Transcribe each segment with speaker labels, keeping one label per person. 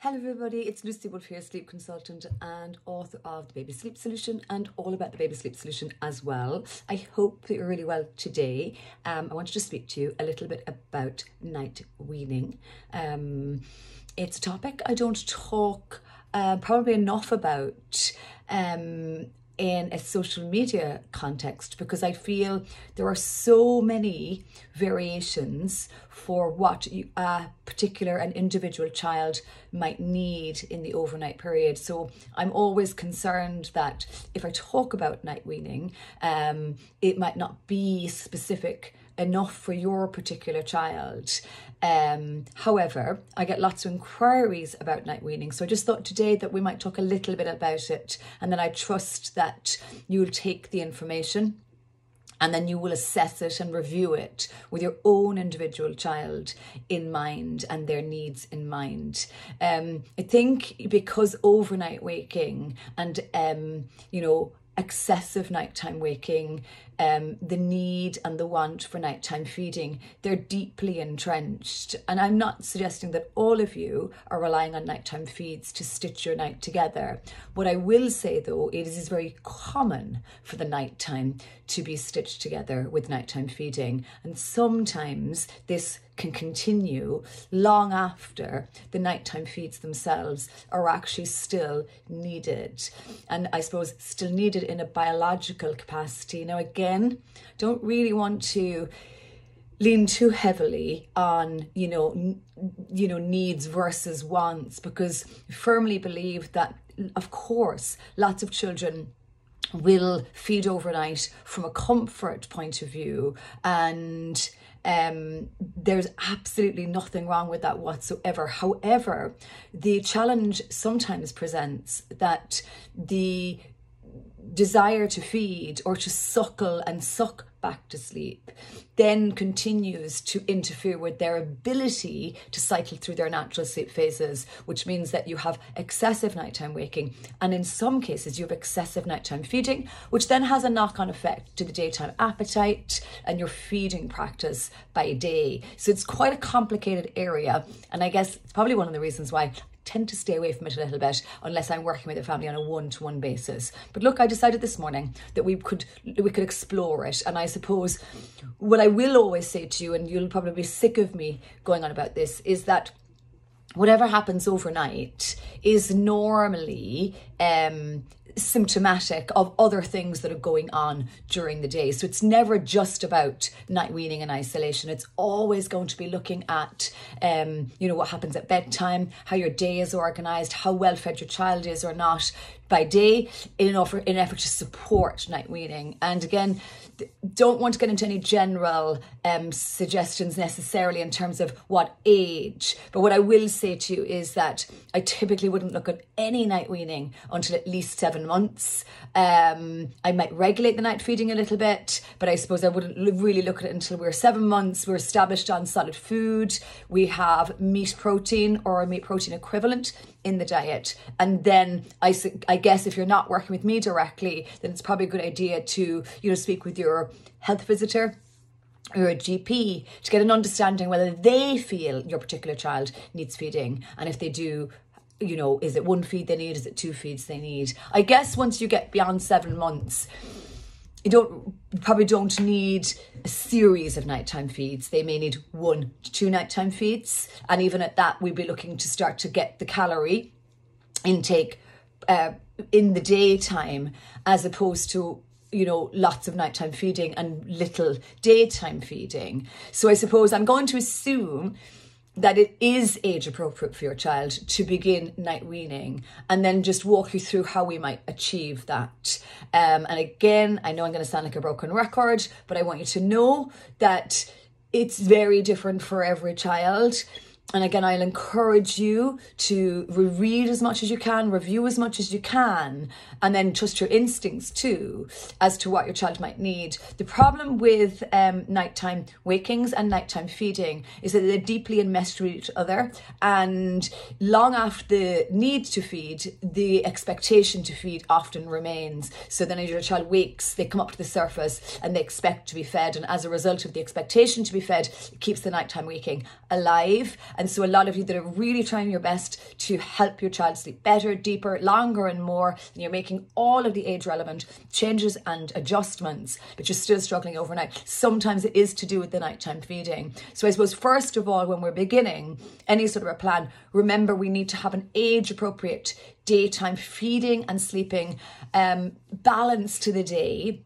Speaker 1: Hello everybody, it's Lucy Wood here, sleep consultant and author of The Baby Sleep Solution and all about the Baby Sleep Solution as well. I hope that you're really well today. I wanted to speak to you a little bit about night weaning. It's a topic I don't talk probably enough about in a social media context, because I feel there are so many variations for what a particular and individual child might need in the overnight period. So I'm always concerned that if I talk about night weaning, it might not be specific enough for your particular child. However, I get lots of inquiries about night weaning, so I just thought today that we might talk a little bit about it, and then I trust that you'll take the information and then you will assess it and review it with your own individual child in mind and their needs in mind. I think because overnight waking and excessive nighttime waking, the need and the want for nighttime feeding, they're deeply entrenched. And I'm not suggesting that all of you are relying on nighttime feeds to stitch your night together. What I will say though, it is very common for the nighttime to be stitched together with nighttime feeding. And sometimes this can continue long after the nighttime feeds themselves are actually still needed. And I suppose still needed in a biological capacity. Now again, don't really want to lean too heavily on, needs versus wants, because I firmly believe that, of course, lots of children will feed overnight from a comfort point of view, and there's absolutely nothing wrong with that whatsoever. However, the challenge sometimes presents that the desire to feed or to suckle and suck back to sleep then continues to interfere with their ability to cycle through their natural sleep phases, which means that you have excessive nighttime waking, and in some cases you have excessive nighttime feeding, which then has a knock-on effect to the daytime appetite and your feeding practice by day. So it's quite a complicated area, and I guess it's probably one of the reasons why I tend to stay away from it a little bit unless I'm working with a family on a one-to-one basis. But look, I decided this morning that we could explore it, and I suppose what I will always say to you, and you'll probably be sick of me going on about this, is that whatever happens overnight is normally symptomatic of other things that are going on during the day. So it's never just about night weaning in isolation. It's always going to be looking at, what happens at bedtime, how your day is organised, how well fed your child is or not by day, in an effort to support night weaning. And again, don't want to get into any general suggestions necessarily in terms of what age, but what I will say to you is that I typically wouldn't look at any night weaning until at least 7 months. I might regulate the night feeding a little bit, but I suppose I wouldn't really look at it until we're 7 months. We're established on solid food. We have meat protein or a meat protein equivalent in the diet. And then I guess if you're not working with me directly, then it's probably a good idea to, speak with your health visitor or a GP to get an understanding whether they feel your particular child needs feeding. And if they do, is it one feed they need? Is it 2 feeds they need? I guess once you get beyond 7 months, you probably don't need a series of nighttime feeds. They may need 1 to 2 nighttime feeds. And even at that, we'd be looking to start to get the calorie intake in the daytime, as opposed to lots of nighttime feeding and little daytime feeding. So I suppose I'm going to assume that it is age appropriate for your child to begin night weaning, and then just walk you through how we might achieve that. And again, I know I'm going to sound like a broken record, but I want you to know that it's very different for every child. And again, I'll encourage you to read as much as you can, review as much as you can, and then trust your instincts too as to what your child might need. The problem with nighttime wakings and nighttime feeding is that they're deeply enmeshed with each other, and long after the need to feed, the expectation to feed often remains. So then as your child wakes, they come up to the surface and they expect to be fed, and as a result of the expectation to be fed, it keeps the nighttime waking alive. And so a lot of you that are really trying your best to help your child sleep better, deeper, longer and more, and you're making all of the age relevant changes and adjustments, but you're still struggling overnight. Sometimes it is to do with the nighttime feeding. So I suppose first of all, when we're beginning any sort of a plan, remember we need to have an age appropriate daytime feeding and sleeping balance to the day.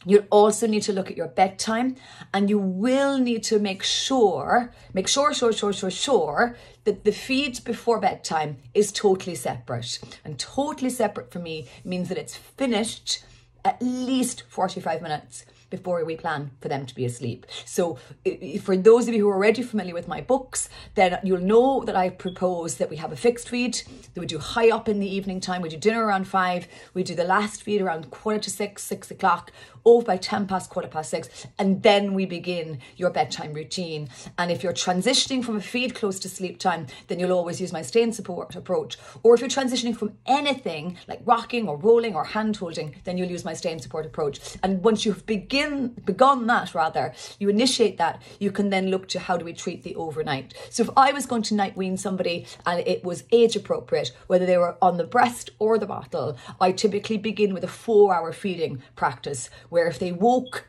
Speaker 1: You'll also need to look at your bedtime, and you will need to make sure that the feed before bedtime is totally separate. And totally separate for me means that it's finished at least 45 minutes before we plan for them to be asleep. So for those of you who are already familiar with my books, then you'll know that I propose that we have a fixed feed, that we do high up in the evening time, we do dinner around 5, we do the last feed around 5:45, 6 o'clock, over by 10 past, 6:15, and then we begin your bedtime routine. And if you're transitioning from a feed close to sleep time, then you'll always use my stay and support approach. Or if you're transitioning from anything like rocking or rolling or hand holding, then you'll use my stay and support approach. And once you've begun that, you initiate that, you can then look to how do we treat the overnight. So if I was going to night wean somebody and it was age appropriate, whether they were on the breast or the bottle, I typically begin with a 4-hour feeding practice, where if they woke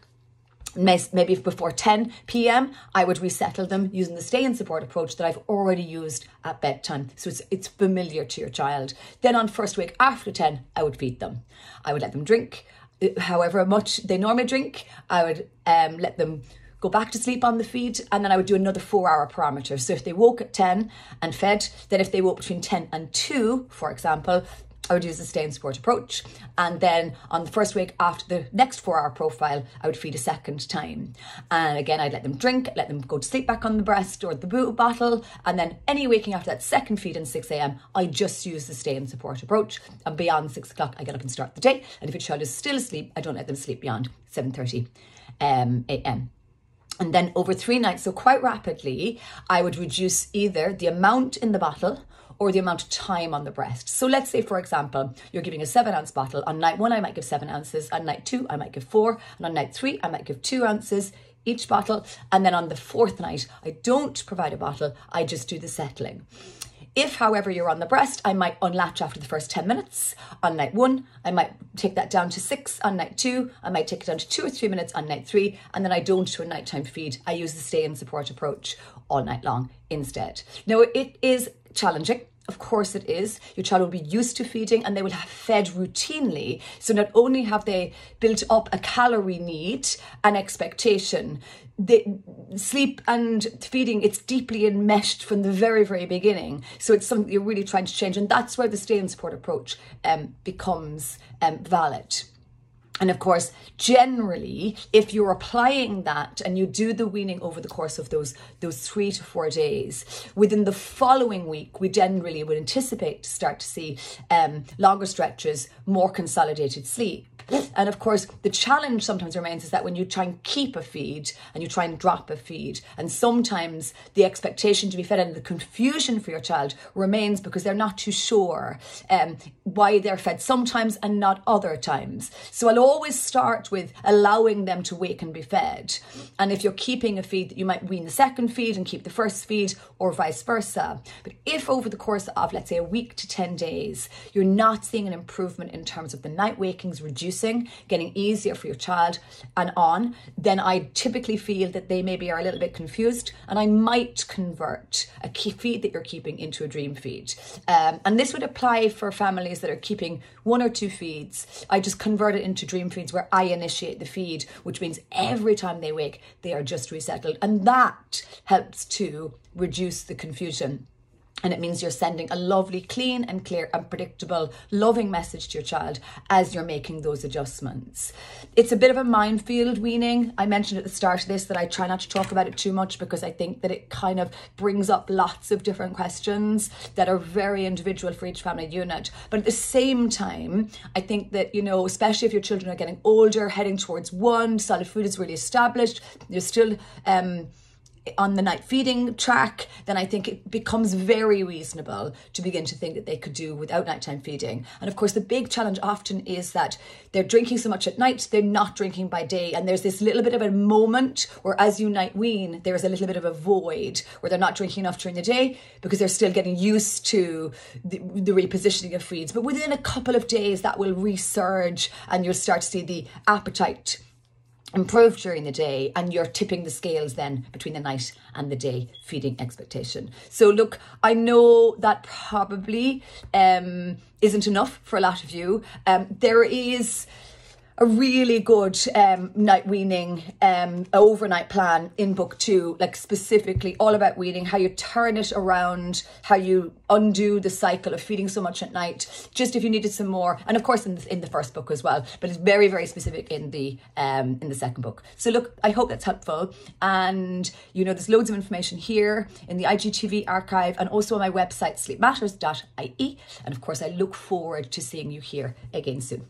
Speaker 1: maybe before 10 p.m, I would resettle them using the stay and support approach that I've already used at bedtime. So it's familiar to your child. Then on first wake after 10, I would feed them. I would let them drink however much they normally drink. I would let them go back to sleep on the feed, and then I would do another 4-hour parameter. So if they woke at 10 and fed, then if they woke between 10 and 2, for example, I would use the stay and support approach. And then on the first week after the next 4-hour profile, I would feed a second time. And again, I'd let them drink, let them go to sleep back on the breast or the bottle. And then any waking after that second feed in 6 a.m, I just use the stay and support approach. And beyond 6 o'clock, I get up and start the day. And if your child is still asleep, I don't let them sleep beyond 7:30 a.m. And then over 3 nights, so quite rapidly, I would reduce either the amount in the bottle or the amount of time on the breast. So let's say, for example, you're giving a 7-ounce bottle. On night 1, I might give 7 ounces. On night 2, I might give 4. And on night 3, I might give 2 ounces each bottle. And then on the 4th night, I don't provide a bottle. I just do the settling. If, however, you're on the breast, I might unlatch after the first 10 minutes. On night 1, I might take that down to 6. On night 2, I might take it down to 2 or 3 minutes on night 3. And then I don't do a nighttime feed. I use the stay and support approach all night long instead. Now, it is challenging. Of course it is. Your child will be used to feeding and they will have fed routinely. So not only have they built up a calorie need and expectation, the sleep and feeding, it's deeply enmeshed from the very, very beginning. So it's something you're really trying to change. And that's where the stay and support approach becomes valid. And of course, generally, if you're applying that and you do the weaning over the course of those 3 to 4 days, within the following week, we generally would anticipate to start to see longer stretches, more consolidated sleep. And of course, the challenge sometimes remains is that when you try and keep a feed and you try and drop a feed, and sometimes the expectation to be fed and the confusion for your child remains because they're not too sure why they're fed sometimes and not other times. So I'll always start with allowing them to wake and be fed. And if you're keeping a feed, you might wean the second feed and keep the first feed, or vice versa. But if over the course of, let's say, a week to 10 days, you're not seeing an improvement in terms of the night wakings reducing, getting easier for your child and on, then I typically feel that they maybe are a little bit confused, and I might convert a feed that you're keeping into a dream feed. And this would apply for families that are keeping 1 or 2 feeds. I just convert it into dream feeds where I initiate the feed, which means every time they wake, they are just resettled. And that helps to reduce the confusion. And it means you're sending a lovely, clean and clear and predictable, loving message to your child as you're making those adjustments. It's a bit of a minefield, weaning. I mentioned at the start of this that I try not to talk about it too much because I think that it kind of brings up lots of different questions that are very individual for each family unit. But at the same time, I think that, you know, especially if your children are getting older, heading towards 1, solid food is really established, you're still on the night feeding track, then I think it becomes very reasonable to begin to think that they could do without nighttime feeding. And of course, the big challenge often is that they're drinking so much at night, they're not drinking by day. And there's this little bit of a moment where as you night wean, there's a little bit of a void where they're not drinking enough during the day because they're still getting used to the repositioning of feeds. But within a couple of days, that will resurge and you'll start to see the appetite improve during the day, and you're tipping the scales then between the night and the day feeding expectation. So look, I know that probably isn't enough for a lot of you. There is a really good night weaning overnight plan in book 2, like specifically all about weaning, how you turn it around, how you undo the cycle of feeding so much at night, just if you needed some more. And of course in the first book as well, but it's very, very specific in the second book. So look, I hope that's helpful. And you know, there's loads of information here in the IGTV archive and also on my website, sleepmatters.ie. And of course, I look forward to seeing you here again soon.